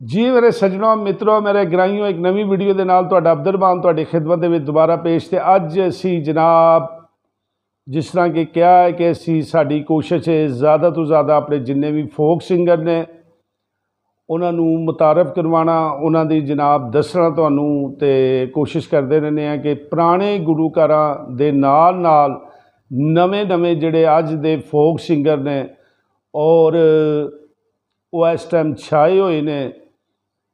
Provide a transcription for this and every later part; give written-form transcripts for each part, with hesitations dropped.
जी मेरे सज्जनों मित्रों मेरे ग्राहियों एक नवी वीडियो के नाल तुहाडा अब्दुलरहमान तुहाडी खिदमत दे दोबारा पेश ते अज असी जनाब जिस तरह कि क्या है कि असी साडी कोशिश है ज़्यादा तो ज़्यादा अपने जिन्ने भी फोक सिंगर ने उन्होंने मुतारफ करवाना उन्होंने जनाब दसना तुहानू ते कोशिश करते रहने हैं कि पुराने गुरुकारां दे नाल नाल नवे नवे जिहड़े अज दे फोक सिंगर ने और वो इस टाइम छाए हुए ने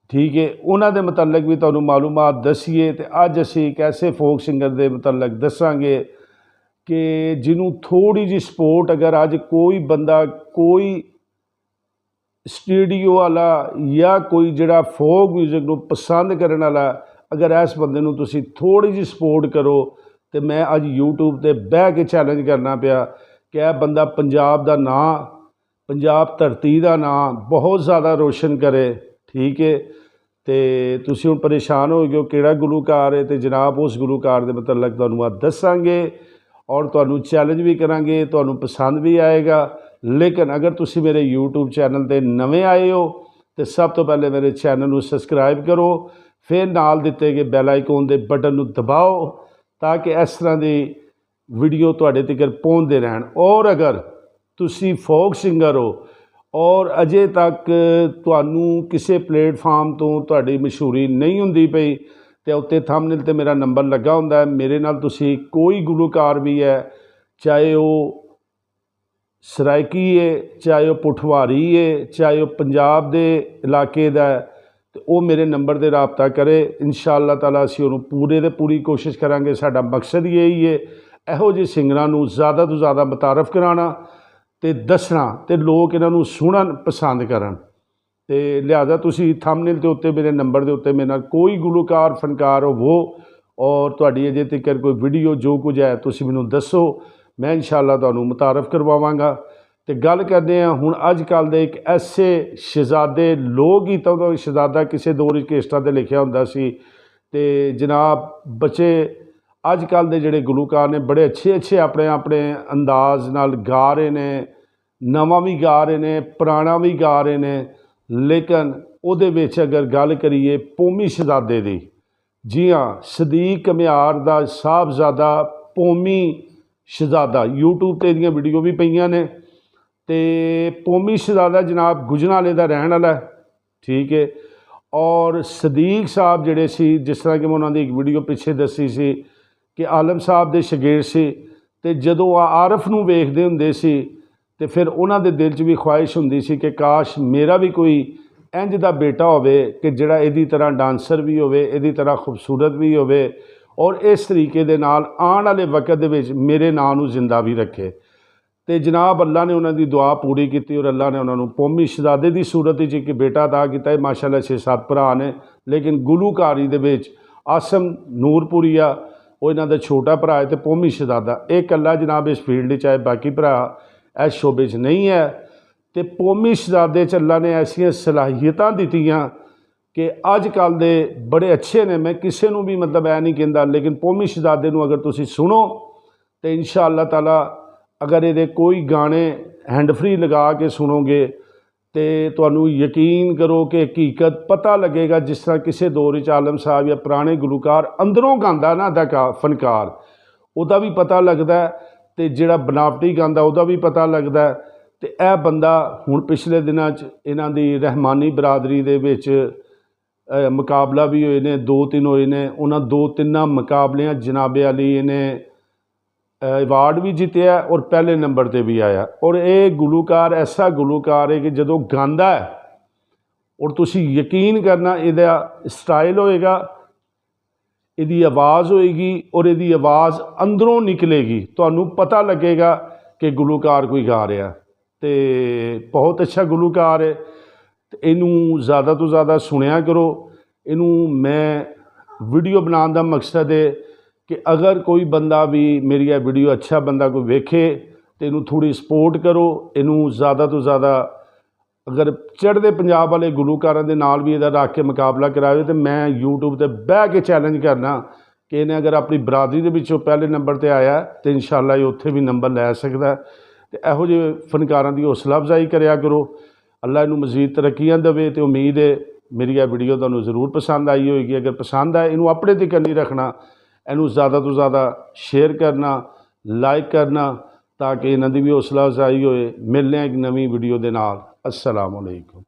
ठीक है उन्होंने मतलब भी तुहानू मालूमात दसीए तो अज असी एक ऐसे फोक सिंगर के मतलब दसांगे कि जिन्हों थोड़ी जी सपोर्ट अगर अज कोई बंदा कोई स्टूडियो वाला या कोई जिहड़ा फोक म्यूजिक नू पसंद करने वाला अगर इस बंदे नू तुसी थोड़ी जी सपोर्ट करो तो मैं अज यूट्यूब पर बह के चैलेंज करना पिया कि यह बंदा पंजाब का नाँ पंजाब धरती का नाँ बहुत ज़्यादा रोशन करे ठीक है तो तुसी हुण परेशान हो गए किहड़ा गुलूकार है तो जनाब उस गुलूकार के मतलब तुहानू आ दसांगे और तुहानू चैलेंज भी करांगे तुहानू पसंद भी आएगा। लेकिन अगर तुसी मेरे यूट्यूब चैनल पर नवे आए हो तो सब तो पहले मेरे चैनल को सबसक्राइब करो फिर नाल दिते गए बैल आइकॉन के बटन को दबाओ ताकि इस तरह की वीडियो तुहाडे तक पहुँचते रहन। और अगर तुसी फोक सिंगर हो और अजे तक तुहानू किसी प्लेटफार्म तो तुहाडी मशहूरी नहीं हुंदी पई तो उत्ते थंबनेल ते मेरा नंबर लगा हुंदा है मेरे नाल तुसी कोई गुलूकार भी है चाहे वो सराइकी है चाहे वो पुठवारी है चाहे वो पंजाब दे इलाके दा है तो वो मेरे नंबर ते राबता करे इंशाअल्लाह ताला असीं उहनूं पूरे ते पूरी कोशिश करांगे। साडा मकसद यही है इहो जिहे सिंगरां नूं ज़्यादा तो ज़्यादा मुतारफ कराना ते दसना ते लोग इन्हों सुनन पसंद करन ते लिहाजा तुसी थंबनेल के उत्ते मेरे नंबर के उत्ते मेरे नाल कोई गुलूकार फनकार हो और तुहाडी अजे तक कोई वीडियो जो कुछ है तुसी मैनूं दसो मैं इंशाअल्लाह तुहानूं मुतारफ करवावांगा। तो गल करते हैं हुण अजकल दे एक ऐसे शहजादे लोक गीतों का शहजादा किसी दौर केस्टा ते लिखिया हुंदा सी ते जनाब बच्चे अजकल के जोड़े गुलूकार ने बड़े अच्छे अच्छे अपने अपने अंदाज नाल गा रहे ने नवा भी गा रहे ने पुराना भी गा रहे ने। लेकिन उहदे विच अगर गल करिए पौमी शहजादे दी जी हाँ सदीक कमियार दा साहबजादा पौमी शहजादा यूट्यूब ते इहदियां वीडियो भी पईयां ने ते पौमी शहजादा जनाब गुजरांवाले दा रहण वाला ठीक है। और सदीक साहब जिहड़े सी जिस तरह कि मैं उन्हां दी एक वीडियो पिछे दसी सी कि आलम साहब दे शगीर से तो जदों आरफ नूं वेखदे हुंदे सी तो फिर उन्हां दे दिल च भी ख्वाहिश हुंदी सी कि काश मेरा भी कोई इंज दा बेटा होवे कि जिहड़ा इहदी तरह डांसर भी होवे इहदी तरह खूबसूरत भी होवे और इस तरीके दे नाल आने वाले वक्त दे विच मेरे नां नूं जिंदा भी रखे। तो जनाब अल्लाह ने उन्होंने दुआ पूरी की और अल्लाह ने उन्होंने पौमी शहजादे की सूरत एक बेटा अदा किया माशाअल्लाह 6-7 भरा ने। लेकिन गुलूकारी दे विच आसम नूरपुरिया वो इन्हों का छोटा भरा है तो पौमी शहजादा एक कला जनाब इस फील्ड चाहे बाकी भरा इस शोबे नहीं है। तो पौमी शहजादे अल्लाह ने ऐसिया सलाहियतां दित्तियां कि अजकल दे बड़े अच्छे ने मैं किसी को भी मतलब ऐ नहीं कहता लेकिन पौमी शहजादे नूं अगर तुसी सुनो तो इंशाअल्लाह ताला अगर ये कोई गाने हैंड फ्री लगा के सुनोगे तो तुहानू यकीन करो कि हकीकत पता लगेगा जिस तरह किसी दौर आलम साहब या पुराने गुलूकार अंदरों गांदा ना अदा फनकार उहदा भी पता लगता है तो जिहड़ा बनावटी गांदा उहदा भी पता लगता है। तो यह बंदा हुण पिछले दिनों इन्हां दी रहमानी बरादरी दे विच मुकाबला भी होए ने 2-3 होए ने उन्हां 2-3 मुकाबलियां जनाबे अली इन्हें अवार्ड भी जितया और पहले नंबर पर भी आया। और ये गुलूकार ऐसा गुलूकार है कि जदों गांदा है और तुसी यकीन करना इहदा स्टाइल होएगा इहदी आवाज़ होएगी और इहदी आवाज़ अंदरों निकलेगी तुहानू पता लगेगा कि गुलूकार कोई गा रहा तो बहुत अच्छा गुलूकार है। तो इनू ज़्यादा तो ज़्यादा सुनिया करो इनू मैं वीडियो बनाने का मकसद है कि अगर कोई बंदा भी मेरी यह वीडियो अच्छा बंदा कोई वेखे तो इनू थोड़ी सपोर्ट करो इनू ज़्यादा तो ज़्यादा अगर चढ़ते पंजाब वाले गुलूकारां दे नाल भी इहदा रख के मुकाबला कराए तो मैं यूट्यूब पर बह के चैलेंज करना कि इन्हें अगर अपनी बरादरी के विचों पहले नंबर पर आया तो इंशाअल्लाह ये उत्थे भी नंबर लै सकदा। तो इहो जिहे फनकारां दी हौसला अफजाई करिया करो अल्लाह इनू मजीद तरक्कियां देवे तो उम्मीद है ਮੇਰੀ ਇਹ ਵੀਡੀਓ ਤੁਹਾਨੂੰ ਜ਼ਰੂਰ ਪਸੰਦ ਆਈ ਹੋਏਗੀ। ਅਗਰ ਪਸੰਦ ਆਏ ਇਹਨੂੰ ਆਪਣੇ ਤੱਕ ਨਹੀਂ ਰੱਖਣਾ, ਇਹਨੂੰ ज़्यादा ਤੋਂ ज़्यादा शेयर करना, लाइक करना, ताकि इन्हां दी भी हौसला अफजाई होए। मिलने एक नवीं वीडियो दे नाल। अस्सलाम वालेकुम।